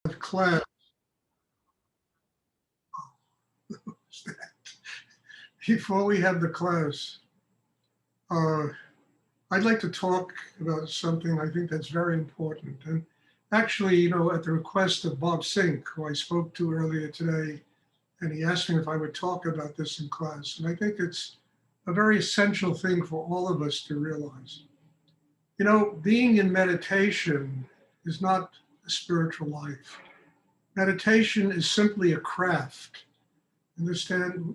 Class. Before we have the class, uh, I'd like to talk about something I think that's very important. And actually, at the request of Bob Sink, who I spoke to earlier today, and he asked me if I would talk about this in class. And I think it's a very essential thing for all of us to realize. Being in meditation is not a spiritual life. Meditation is simply a craft. Understand?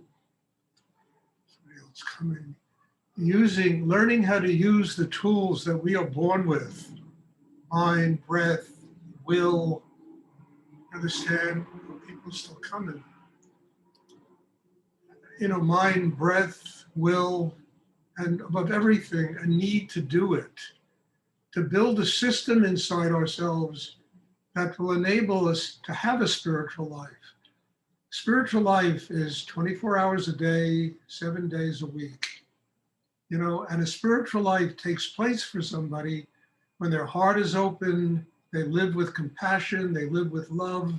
Somebody else coming. Learning how to use the tools that we are born with, mind, breath, will. Understand? People still coming. Mind, breath, will, and above everything, a need to do it, to build a system inside ourselves that will enable us to have a spiritual life. Spiritual life is 24 hours a day, 7 days a week. And a spiritual life takes place for somebody when their heart is open, they live with compassion, they live with love,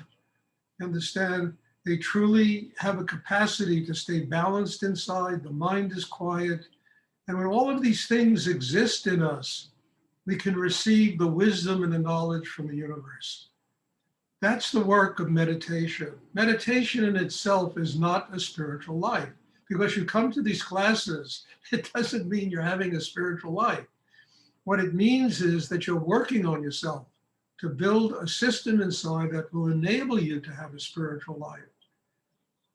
understand? They truly have a capacity to stay balanced inside, the mind is quiet. And when all of these things exist in us, we can receive the wisdom and the knowledge from the universe. That's the work of meditation. Meditation in itself is not a spiritual life. Because you come to these classes, it doesn't mean you're having a spiritual life. What it means is that you're working on yourself to build a system inside that will enable you to have a spiritual life.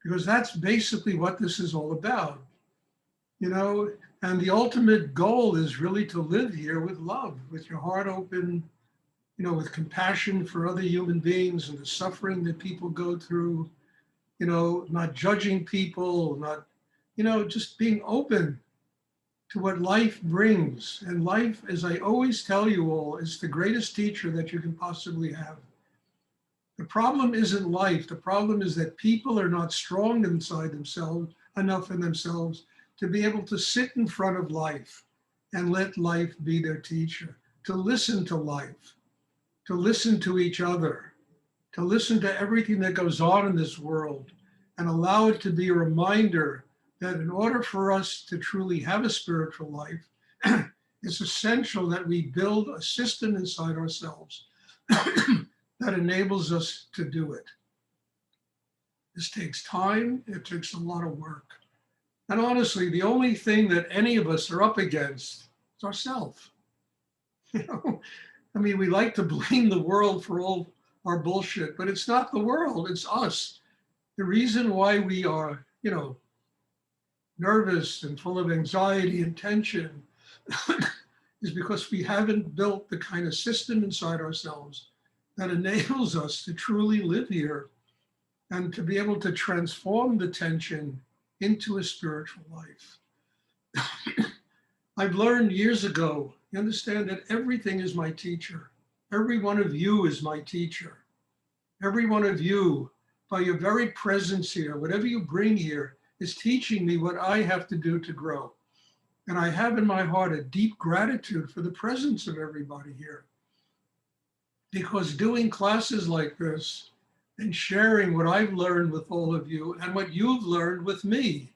Because that's basically what this is all about. And the ultimate goal is really to live here with love, with your heart open, with compassion for other human beings and the suffering that people go through, not judging people, not, just being open to what life brings. And life, as I always tell you all, is the greatest teacher that you can possibly have. The problem isn't life. The problem is that people are not strong inside themselves, enough in themselves to be able to sit in front of life and let life be their teacher, to listen to life, to listen to each other, to listen to everything that goes on in this world and allow it to be a reminder that in order for us to truly have a spiritual life, it's essential that we build a system inside ourselves that enables us to do it. This takes time, it takes a lot of work. And honestly, the only thing that any of us are up against is ourselves. We like to blame the world for all our bullshit, but it's not the world, it's us. The reason why we are, nervous and full of anxiety and tension is because we haven't built the kind of system inside ourselves that enables us to truly live here and to be able to transform the tension into a spiritual life. I've learned years ago, you understand that everything is my teacher. Every one of you is my teacher. Every one of you, by your very presence here, whatever you bring here, is teaching me what I have to do to grow. And I have in my heart a deep gratitude for the presence of everybody here. Because doing classes like this and sharing what I've learned with all of you and what you've learned with me,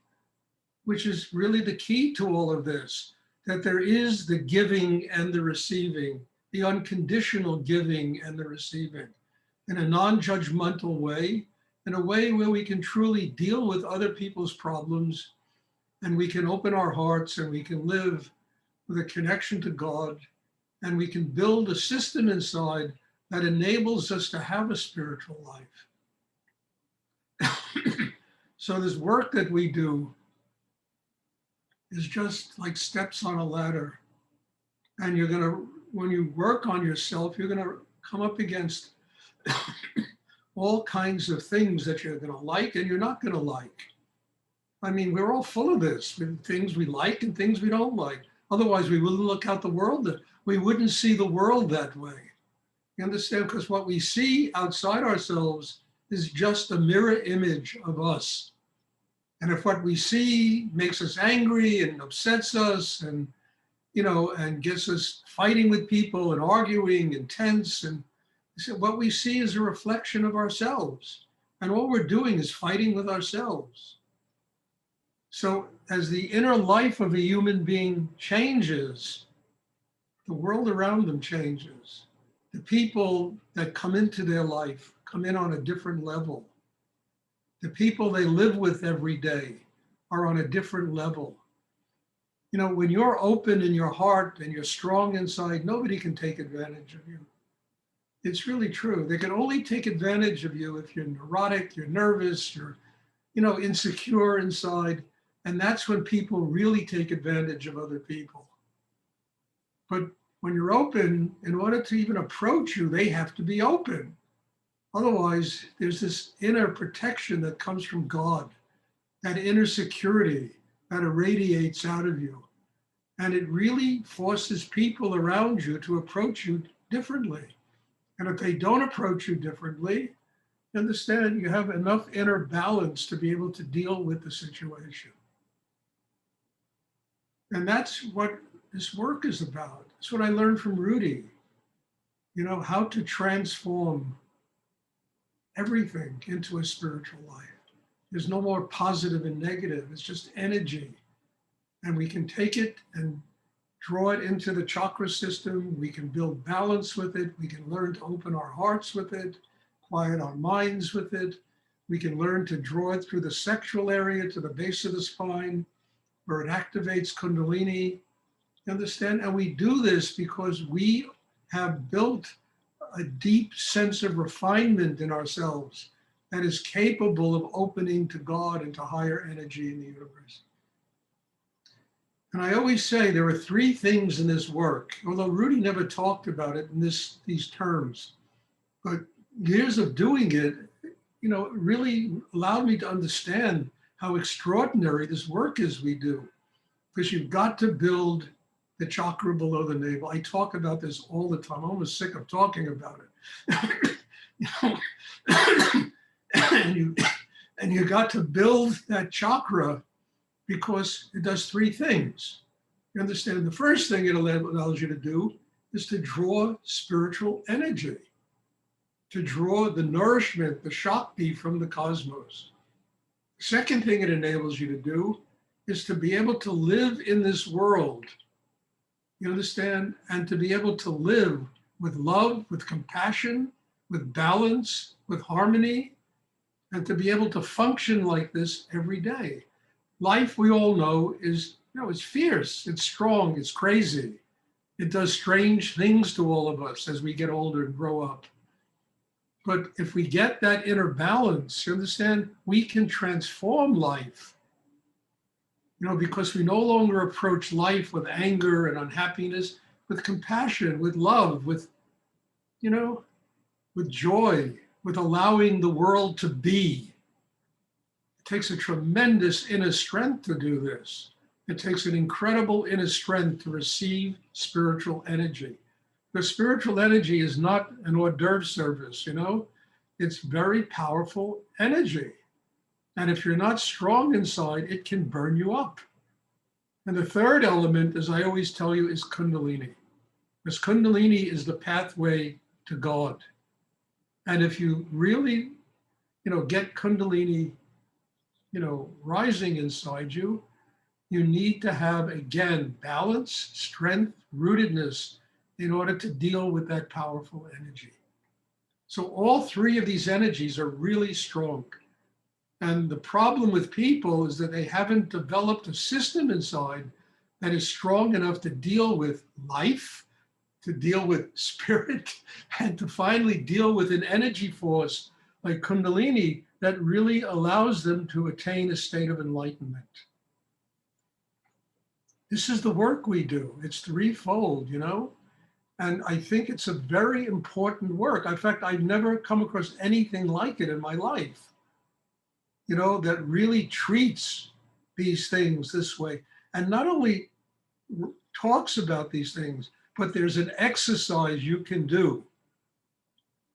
which is really the key to all of this, that there is the giving and the receiving, the unconditional giving and the receiving in a non-judgmental way, in a way where we can truly deal with other people's problems and we can open our hearts and we can live with a connection to God and we can build a system inside that enables us to have a spiritual life. So this work that we do is just like steps on a ladder. And when you work on yourself, you're gonna come up against all kinds of things that you're gonna like and you're not gonna like. We're all full of this, with things we like and things we don't like. Otherwise, we wouldn't look out the world, we wouldn't see the world that way. You understand? Because what we see outside ourselves is just a mirror image of us. And if what we see makes us angry and upsets us and, and gets us fighting with people and arguing and tense and, So what we see is a reflection of ourselves. And all we're doing is fighting with ourselves. So as the inner life of a human being changes, the world around them changes. The people that come into their life come in on a different level. The people they live with every day are on a different level. You know, when you're open in your heart and you're strong inside, nobody can take advantage of you. It's really true. They can only take advantage of you if you're neurotic, you're nervous, you're, insecure inside. And that's when people really take advantage of other people. But when you're open, in order to even approach you, they have to be open. Otherwise, there's this inner protection that comes from God, that inner security that irradiates out of you. And it really forces people around you to approach you differently. And if they don't approach you differently, understand you have enough inner balance to be able to deal with the situation. And that's what this work is about. That's what I learned from Rudy, how to transform everything into a spiritual life. There's no more positive and negative, it's just energy. And we can take it and draw it into the chakra system. We can build balance with it. We can learn to open our hearts with it, quiet our minds with it. We can learn to draw it through the sexual area to the base of the spine, where it activates Kundalini. Understand? And we do this because we have built a deep sense of refinement in ourselves that is capable of opening to God and to higher energy in the universe. And I always say there are three things in this work, although Rudy never talked about it in these terms, but years of doing it, really allowed me to understand how extraordinary this work is we do. Because you've got to build the chakra below the navel. I talk about this all the time. I'm almost sick of talking about it. and you got to build that chakra because it does three things. You understand? The first thing it allows you to do is to draw spiritual energy, to draw the nourishment, the Shakti from the cosmos. The second thing it enables you to do is to be able to live in this world, you understand? And to be able to live with love, with compassion, with balance, with harmony, and to be able to function like this every day. Life, we all know, is, it's fierce, it's strong, it's crazy. It does strange things to all of us as we get older and grow up. But if we get that inner balance, you understand, we can transform life. Because we no longer approach life with anger and unhappiness, with compassion, with love, with joy, with allowing the world to be. It takes a tremendous inner strength to do this. It takes an incredible inner strength to receive spiritual energy. Because spiritual energy is not an hors d'oeuvre service, It's very powerful energy. And if you're not strong inside, it can burn you up. And the third element, as I always tell you, is Kundalini. Because Kundalini is the pathway to God. And if you really, get Kundalini, rising inside you, you need to have, again, balance, strength, rootedness in order to deal with that powerful energy. So all three of these energies are really strong. And the problem with people is that they haven't developed a system inside that is strong enough to deal with life, to deal with spirit, and to finally deal with an energy force like Kundalini that really allows them to attain a state of enlightenment. This is the work we do. It's threefold, And I think it's a very important work. In fact, I've never come across anything like it in my life. That really treats these things this way. And not only talks about these things, but there's an exercise you can do.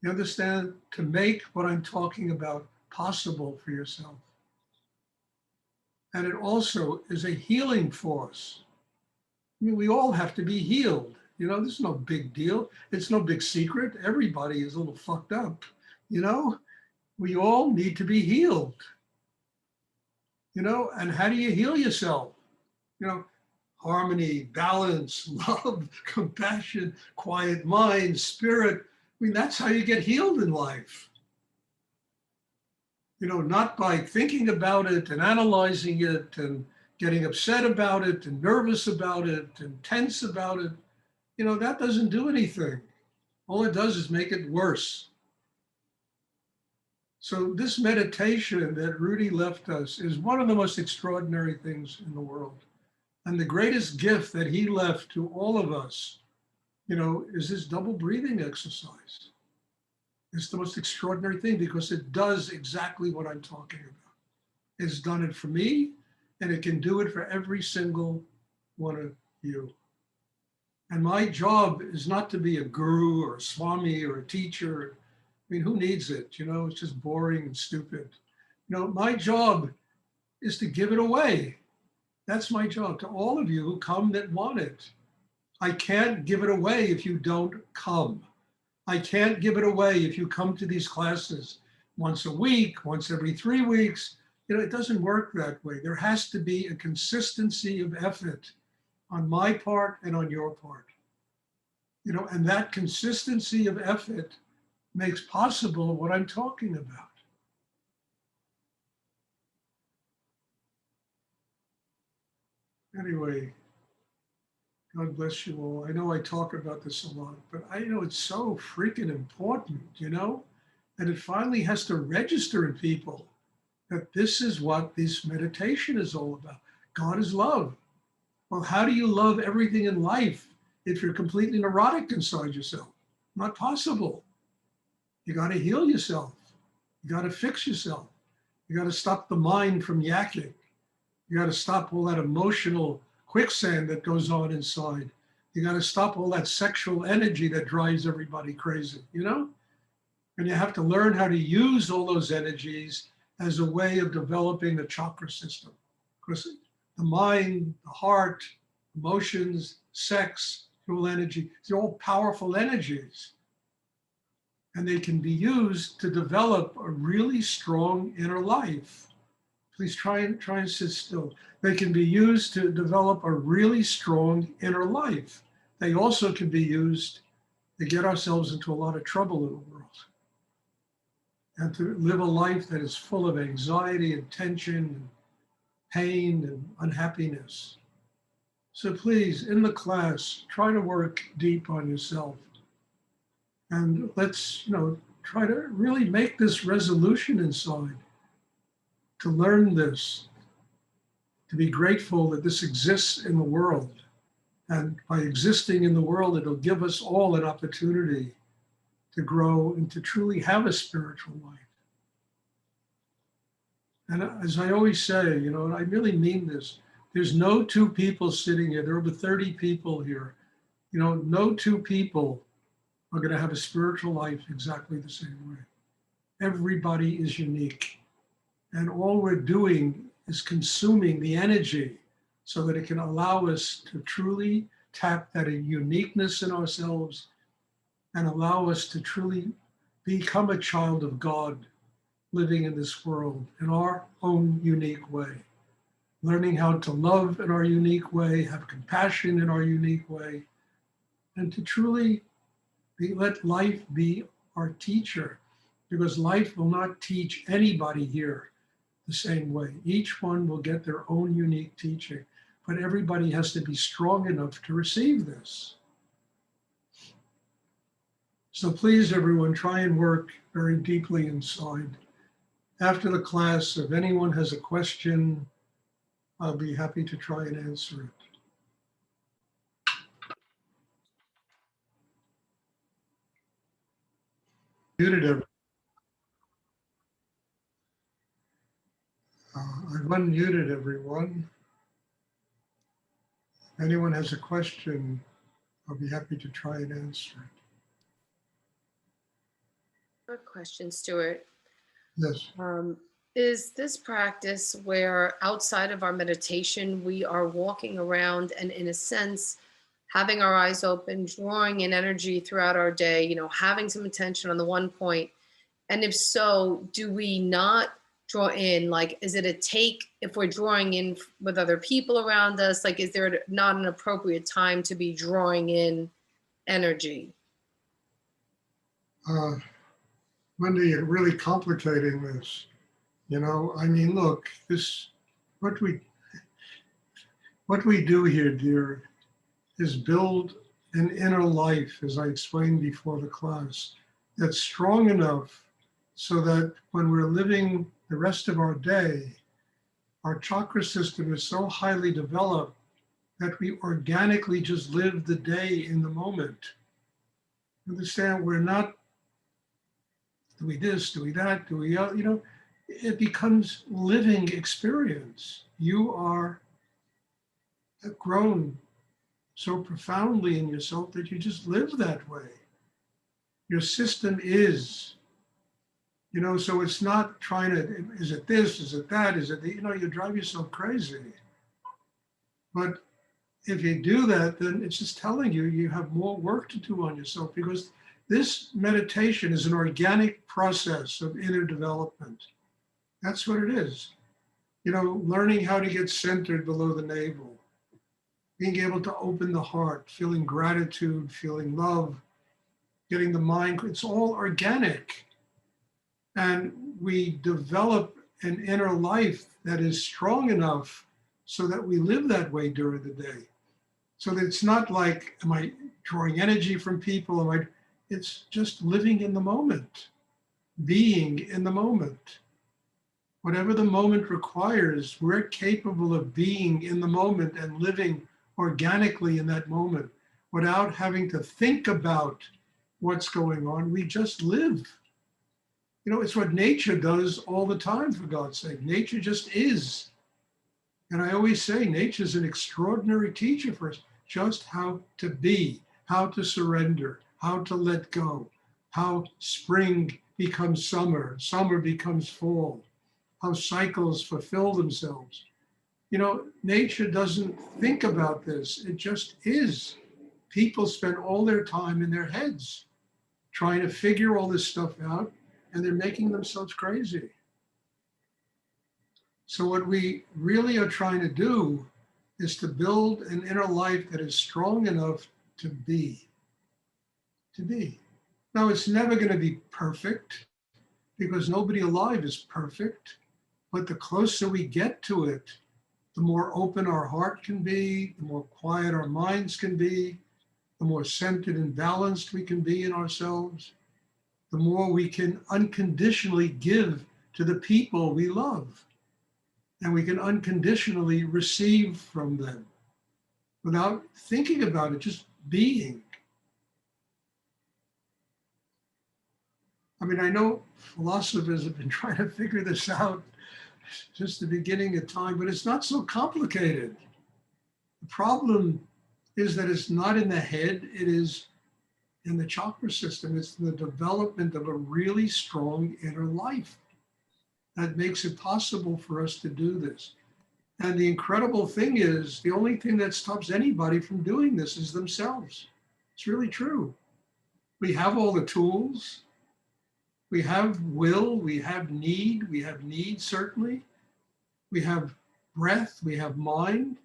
You understand? To make what I'm talking about possible for yourself. And it also is a healing force. We all have to be healed. You know, this is no big deal. It's no big secret. Everybody is a little fucked up. You know, we all need to be healed. You know, and how do you heal yourself? You know, harmony, balance, love, compassion, quiet mind, spirit. I mean, that's how you get healed in life. You know, not by thinking about it and analyzing it and getting upset about it and nervous about it and tense about it. You know, that doesn't do anything. All it does is make it worse. So this meditation that Rudy left us is one of the most extraordinary things in the world. And the greatest gift that he left to all of us, you know, is this double breathing exercise. It's the most extraordinary thing because it does exactly what I'm talking about. It's done it for me, and it can do it for every single one of you. And my job is not to be a guru or a swami or a teacher. I mean, who needs it? You know, it's just boring and stupid. You know, my job is to give it away. That's my job to all of you who come that want it. I can't give it away if you don't come. I can't give it away if you come to these classes once a week, once every 3 weeks. You know, it doesn't work that way. There has to be a consistency of effort on my part and on your part. You know, and that consistency of effort makes possible what I'm talking about. Anyway, God bless you all. I know I talk about this a lot, but I know it's so freaking important, you know, and it finally has to register in people that this is what this meditation is all about. God is love. Well, how do you love everything in life if you're completely neurotic inside yourself? Not possible. You got to heal yourself. You got to fix yourself. You got to stop the mind from yakking. You got to stop all that emotional quicksand that goes on inside. You got to stop all that sexual energy that drives everybody crazy, you know? And you have to learn how to use all those energies as a way of developing a chakra system. Because the mind, the heart, emotions, sex, fuel energy, they're all powerful energies. And they can be used to develop a really strong inner life. Please try and sit still. They can be used to develop a really strong inner life. They also can be used to get ourselves into a lot of trouble in the world and to live a life that is full of anxiety and tension and pain and unhappiness. So please, in the class, try to work deep on yourself. And let's, you know, try to really make this resolution inside to learn this, to be grateful that this exists in the world. And by existing in the world, it'll give us all an opportunity to grow and to truly have a spiritual life. And as I always say, you know, and I really mean this, there's no two people sitting here. There are over 30 people here. You know, no two people are going to have a spiritual life exactly the same way. Everybody is unique. And all we're doing is consuming the energy so that it can allow us to truly tap that uniqueness in ourselves and allow us to truly become a child of God living in this world in our own unique way, learning how to love in our unique way, have compassion in our unique way, and to truly let life be our teacher, because life will not teach anybody here the same way. Each one will get their own unique teaching, but everybody has to be strong enough to receive this. So please, everyone, try and work very deeply inside. After the class, if anyone has a question, I'll be happy to try and answer it. I've unmuted everyone. If anyone has a question, I'll be happy to try and answer it. Good question, Stuart. Yes. Is this practice where outside of our meditation, we are walking around and in a sense having our eyes open, drawing in energy throughout our day, having some attention on the one point? And if so, do we not draw in? Like, is it a take if we're drawing in with other people around us? Like, is there not an appropriate time to be drawing in energy? Wendy, you're really complicating this. I mean, look, what we what we do here, dear, is build an inner life, as I explained before the class, that's strong enough so that when we're living the rest of our day, our chakra system is so highly developed that we organically just live the day in the moment. Understand, we're not, do we this, do we that, do we, it becomes living experience. You are grown so profoundly in yourself that you just live that way. Your system is, so it's not trying to, is it this, is it that, is it, you drive yourself crazy. But if you do that, then it's just telling you you have more work to do on yourself, because this meditation is an organic process of inner development. That's what it is. Learning how to get centered below the navel, being able to open the heart, feeling gratitude, feeling love, getting the mind, it's all organic. And we develop an inner life that is strong enough so that we live that way during the day. So that it's not like, am I drawing energy from people? It's just living in the moment, being in the moment. Whatever the moment requires, we're capable of being in the moment and living organically in that moment without having to think about what's going on. We just live. It's what nature does all the time, for God's sake. Nature just is. And I always say nature's an extraordinary teacher for us, just how to be, how to surrender, how to let go, how spring becomes summer, summer becomes fall, how cycles fulfill themselves. Nature doesn't think about this, it just is. People spend all their time in their heads trying to figure all this stuff out, and they're making themselves crazy. So what we really are trying to do is to build an inner life that is strong enough to be. To be. Now, it's never going to be perfect, because nobody alive is perfect, but the closer we get to it, the more open our heart can be, the more quiet our minds can be, the more centered and balanced we can be in ourselves, the more we can unconditionally give to the people we love. And we can unconditionally receive from them without thinking about it, just being. I mean, I know philosophers have been trying to figure this out since the beginning of time, but it's not so complicated. The problem is that it's not in the head, it is in the chakra system. It's the development of a really strong inner life that makes it possible for us to do this. And the incredible thing is, the only thing that stops anybody from doing this is themselves. It's really true. We have all the tools. We have will, we have need, certainly. We have breath, we have mind.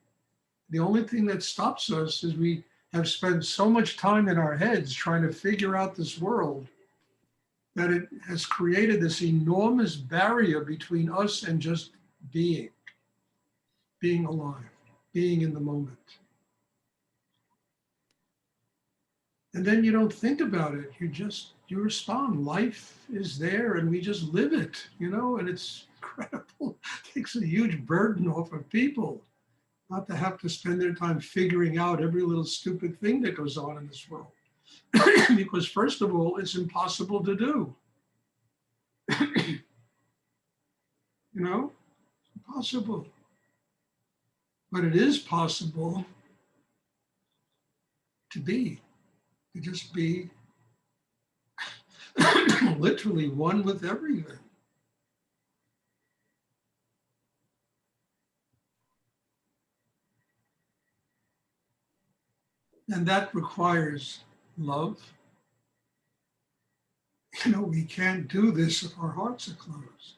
The only thing that stops us is we have spent so much time in our heads trying to figure out this world that it has created this enormous barrier between us and just being alive, being in the moment. And then you don't think about it. You respond. Life is there and we just live it, and it's incredible. It takes a huge burden off of people not to have to spend their time figuring out every little stupid thing that goes on in this world. Because first of all, it's impossible to do. Impossible. But it is possible to just be literally one with everything. And that requires love. We can't do this if our hearts are closed.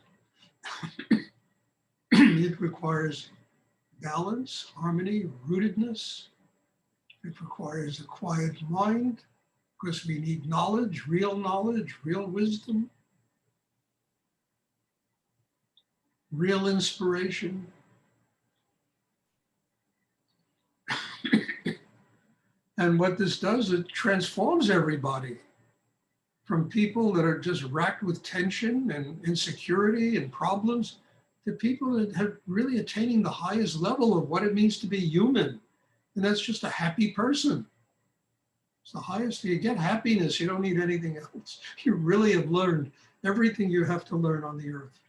It requires balance, harmony, rootedness. It requires a quiet mind because we need knowledge, real wisdom, real inspiration. And what this does, it transforms everybody from people that are just racked with tension and insecurity and problems to people that have really attaining the highest level of what it means to be human. And that's just a happy person. It's the highest. You get happiness, you don't need anything else. You really have learned everything you have to learn on the earth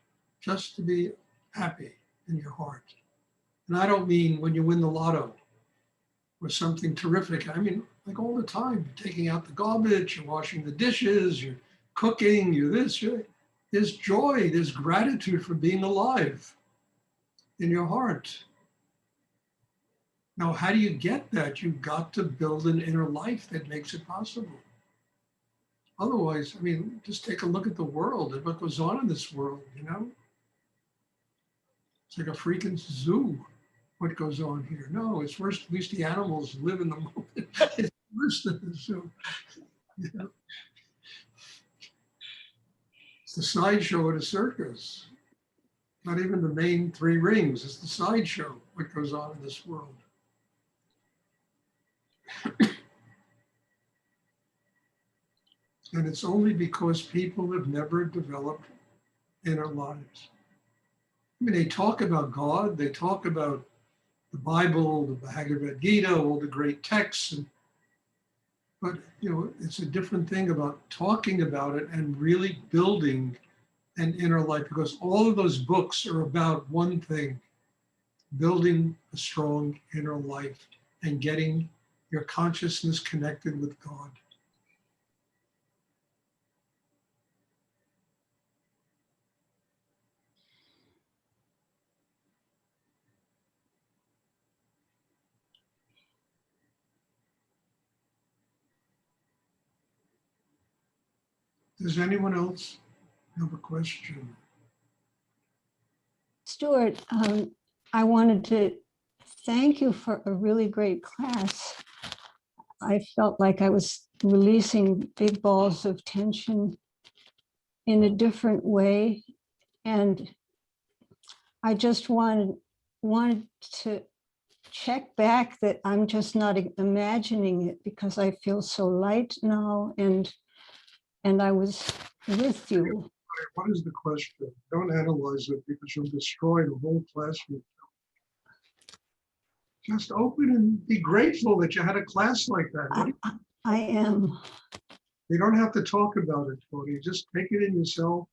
just to be happy in your heart. And I don't mean when you win the lotto or something terrific. I mean, like all the time, you're taking out the garbage, you're washing the dishes, you're cooking, you're this, there's joy, there's gratitude for being alive in your heart. Now, how do you get that? You've got to build an inner life that makes it possible. Otherwise, I mean, just take a look at the world and what goes on in this world, It's like a freaking zoo, what goes on here. No, it's worse. At least the animals live in the moment. It's worse than the zoo. It's the sideshow at a circus. Not even the main three rings. It's the sideshow, what goes on in this world. And it's only because people have never developed inner lives. I mean, they talk about God, they talk about the Bible, the Bhagavad Gita, all the great texts, but it's a different thing about talking about it and really building an inner life, because all of those books are about one thing: building a strong inner life and getting your consciousness connected with God. Does anyone else have a question? Stuart, I wanted to thank you for a really great class. I felt like I was releasing big balls of tension in a different way. And I just wanted to check back that I'm just not imagining it, because I feel so light now, and I was with you. What is the question? Don't analyze it, because you'll destroy the whole classroom. Just open and be grateful that you had a class like that. I am. You don't have to talk about it, Tony. Just take it in yourself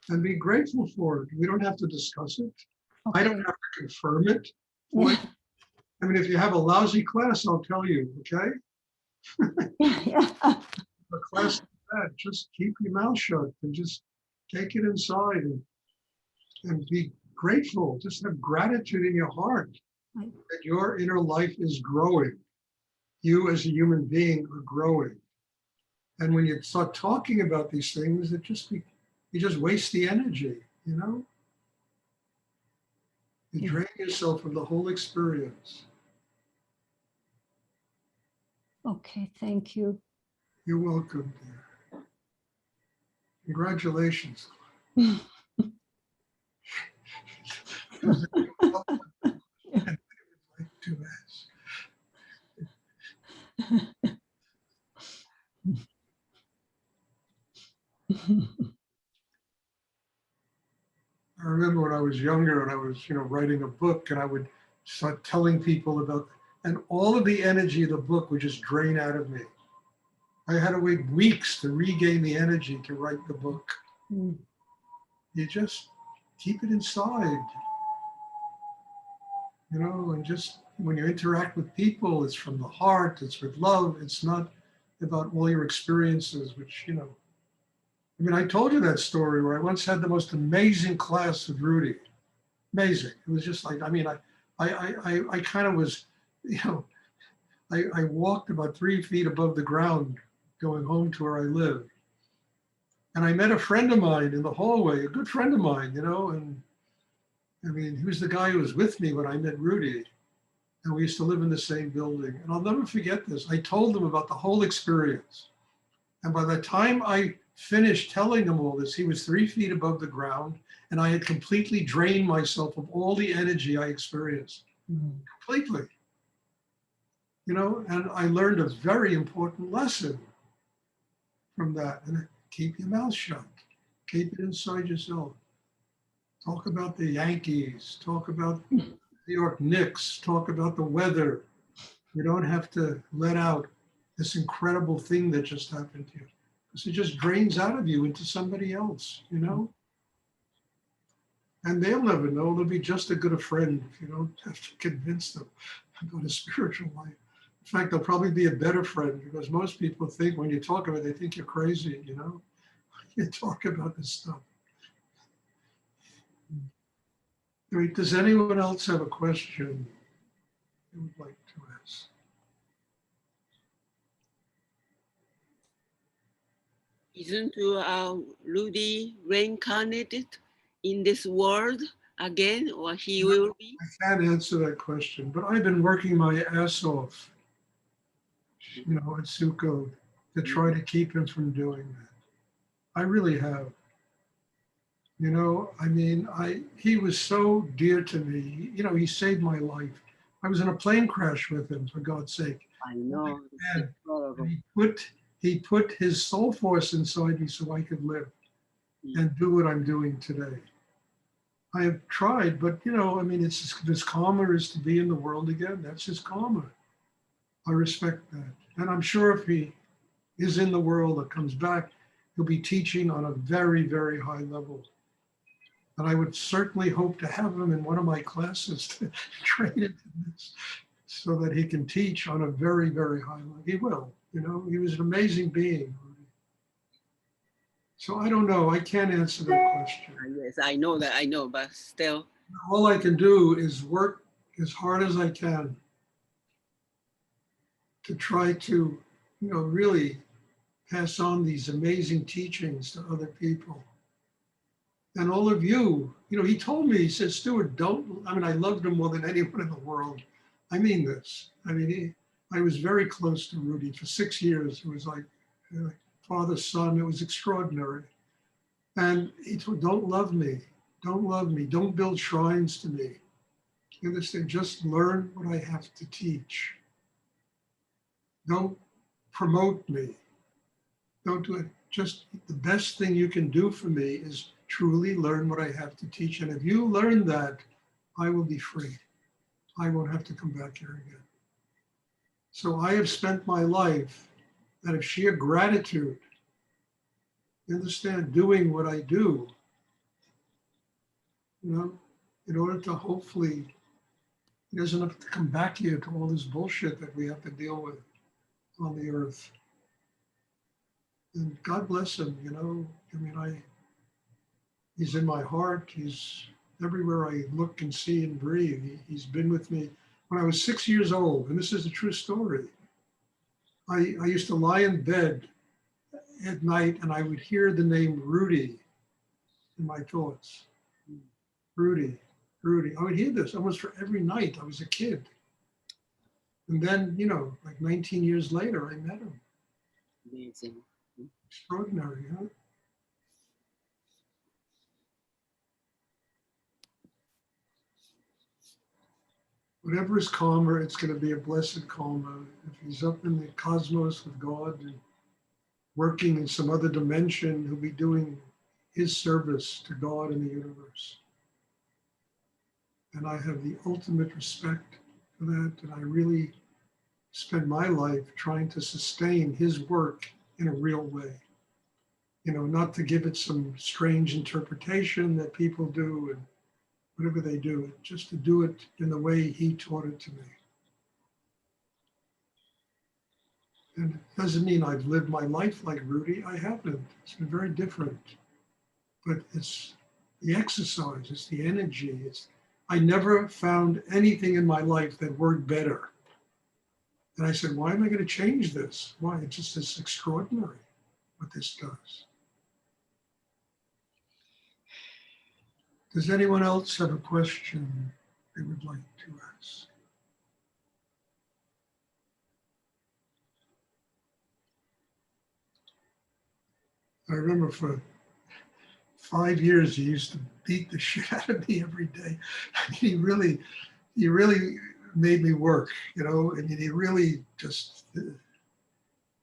and be grateful for it. We don't have to discuss it. Okay. I don't have to confirm it. Yeah. I mean, if you have a lousy class, I'll tell you, okay? Yeah. A class like that, just keep your mouth shut and just take it inside and be grateful. Just have gratitude in your heart that your inner life is growing. You as a human being are growing. And when you start talking about these things, you just waste the energy, You drain yourself of the whole experience. Okay, thank you. You're welcome, dear. Congratulations. I remember when I was younger and I was, writing a book, and I would start telling people about, and all of the energy of the book would just drain out of me. I had to wait weeks to regain the energy to write the book. Mm. You just keep it inside, and just when you interact with people, it's from the heart, it's with love. It's not about all your experiences, which, I mean, I told you that story where I once had the most amazing class with Rudy. Amazing. It was just like, I mean, I kind of was, I walked about 3 feet above the ground going home to where I live. And I met a friend of mine in the hallway, a good friend of mine, you know, and I mean, he was the guy who was with me when I met Rudy. And we used to live in the same building. And I'll never forget this. I told him about the whole experience. And by the time I finished telling him all this, he was 3 feet above the ground, and I had completely drained myself of all the energy I experienced. Completely. You know, and I learned a very important lesson from that. And keep your mouth shut. Keep it inside yourself. Talk about the Yankees. Talk about New York Knicks. Talk about the weather. You don't have to let out this incredible thing that just happened to you, because it just drains out of you into somebody else, you know? And they'll never know. They'll be just as good a friend if you don't have to convince them about a spiritual life. In fact, they'll probably be a better friend, because most people think when you talk about it, they think you're crazy, you know? You talk about this stuff. Wait, does anyone else have a question they would like to ask? Isn't Rudy reincarnated in this world again, or he will be? I can't answer that question, but I've been working my ass off, you know, at Sukkot to try to keep him from doing that. I really have. You know, I mean, he was so dear to me. You know, he saved my life. I was in a plane crash with him, for God's sake. I know. And he put his soul force inside me so I could live and do what I'm doing today. I have tried, but you know, I mean, it's just, his karma is to be in the world again. That's his karma. I respect that. And I'm sure if he is in the world or comes back, he'll be teaching on a very, very high level. And I would certainly hope to have him in one of my classes to train him in this, so that he can teach on a very, very high level. He will, you know, he was an amazing being. So I don't know, I can't answer that question. Yes, I know that, I know, but still. All I can do is work as hard as I can to try to, you know, really pass on these amazing teachings to other people. And all of you, you know, he told me, he said, Stuart, I mean, I loved him more than anyone in the world. I mean this. I mean, I was very close to Rudy for 6 years. It was like father, son, it was extraordinary. And he told, don't love me, don't build shrines to me. You understand, just learn what I have to teach. Don't promote me, don't do it. Just the best thing you can do for me is truly learn what I have to teach. And if you learn that, I will be free. I won't have to come back here again. So I have spent my life out of sheer gratitude, you understand, doing what I do, you know, in order to hopefully, he doesn't have to come back here to all this bullshit that we have to deal with on the earth. And God bless him, you know, I mean, he's in my heart. He's everywhere I look and see and breathe. He's been with me when I was 6 years old, and this is a true story. I used to lie in bed at night and I would hear the name Rudy in my thoughts. Rudy, Rudy. I would hear this almost for every night. I was a kid. And then, you know, like 19 years later, I met him. Amazing. Extraordinary, huh? Whatever is karma, it's going to be a blessed karma. If he's up in the cosmos with God and working in some other dimension, he'll be doing his service to God and the universe. And I have the ultimate respect for that. And I really spend my life trying to sustain his work in a real way. You know, not to give it some strange interpretation that people do and whatever they do, just to do it in the way he taught it to me. And it doesn't mean I've lived my life like Rudy. I haven't. It's been very different. But it's the exercise, it's the energy. I never found anything in my life that worked better And I said, why am I going to change this? Why? It's just this extraordinary what this does. Does anyone else have a question they would like to ask? I remember for 5 years, he used to beat the shit out of me every day. I mean, he really made me work, you know, I mean, he really just,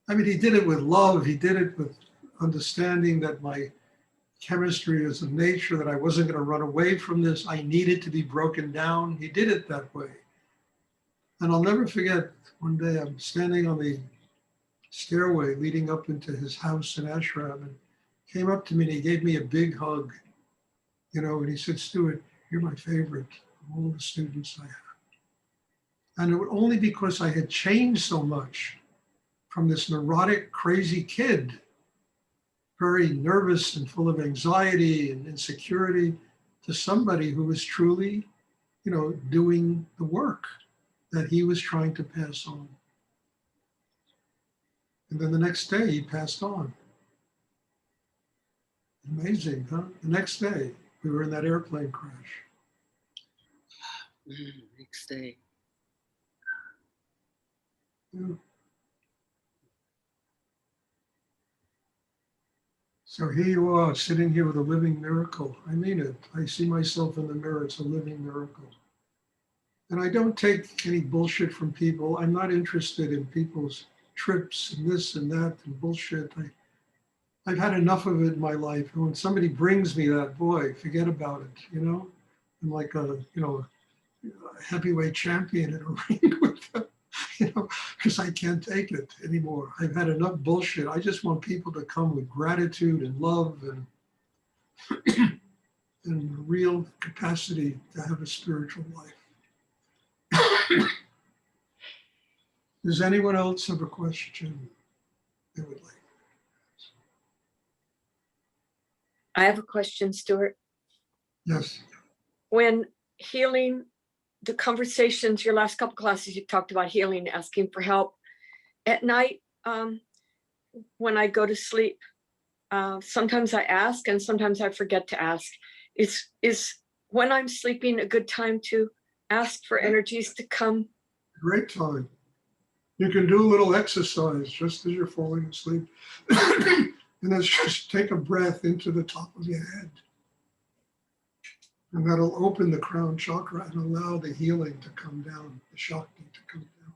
I mean, he did it with love. He did it with understanding that my chemistry is of nature, that I wasn't going to run away from this. I needed to be broken down. He did it that way. And I'll never forget, one day I'm standing on the stairway leading up into his house in Ashram, and came up to me and he gave me a big hug, you know, and he said, Stuart, you're my favorite of all the students I have. And it was only because I had changed so much from this neurotic, crazy kid, very nervous and full of anxiety and insecurity, to somebody who was truly, you know, doing the work that he was trying to pass on. And then the next day he passed on. Amazing, huh? The next day we were in that airplane crash. Next day. Yeah. So here you are, sitting here with a living miracle. I mean it. I see myself in the mirror. It's a living miracle. And I don't take any bullshit from people. I'm not interested in people's trips and this and that and bullshit. I've had enough of it in my life. And when somebody brings me that, boy, forget about it, you know? I'm like a, you know, a heavyweight champion in a ring with them, you know, because I can't take it anymore. I've had enough bullshit. I just want people to come with gratitude and love and and real capacity to have a spiritual life. Does anyone else have a question they would like? I have a question, Stuart. Yes. When healing, the conversations, your last couple classes, you talked about healing, asking for help. At night, when I go to sleep, sometimes I ask and sometimes I forget to ask. Is when I'm sleeping a good time to ask for energies to come? Great time. You can do a little exercise just as you're falling asleep. And that's just take a breath into the top of your head. And that'll open the crown chakra and allow the healing to come down, the Shakti to come down.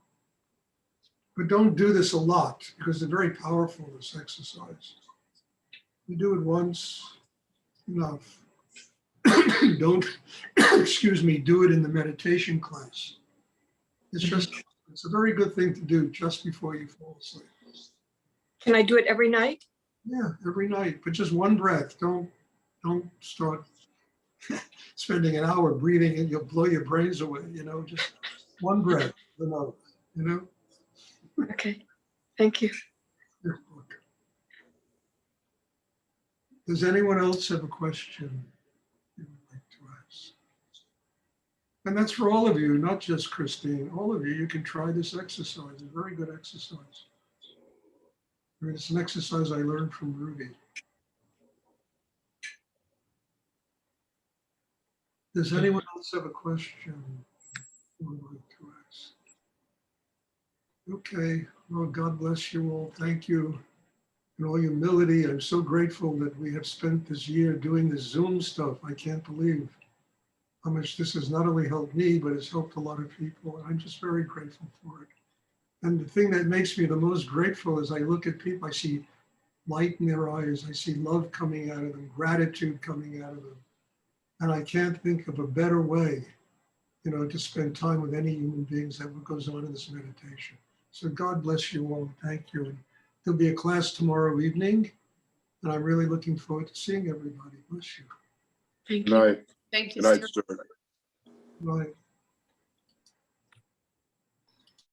But don't do this a lot because they're very powerful, this exercise. You do it once, enough. Don't, excuse me, do it in the meditation class. It's a very good thing to do just before you fall asleep. Can I do it every night? Yeah, every night, but just one breath. Don't start spending an hour breathing and you'll blow your brains away, you know, just one breath, another, you know. Okay, thank you. You're welcome. Does anyone else have a question you would like to ask? And that's for all of you, not just Christine, all of you. You can try this exercise, a very good exercise. I mean, it's an exercise I learned from Ruby. Does anyone else have a question you would like to ask? Okay, well, God bless you all. Thank you. In all humility, I'm so grateful that we have spent this year doing this Zoom stuff. I can't believe how much this has not only helped me, but it's helped a lot of people. And I'm just very grateful for it. And the thing that makes me the most grateful is I look at people, I see light in their eyes, I see love coming out of them, gratitude coming out of them. And I can't think of a better way, you know, to spend time with any human beings than what goes on in this meditation. So God bless you all. Thank you. And there'll be a class tomorrow evening, and I'm really looking forward to seeing everybody. Bless you. Thank Good you. night. Thank you, Good night, Stuart. Stuart. Bye.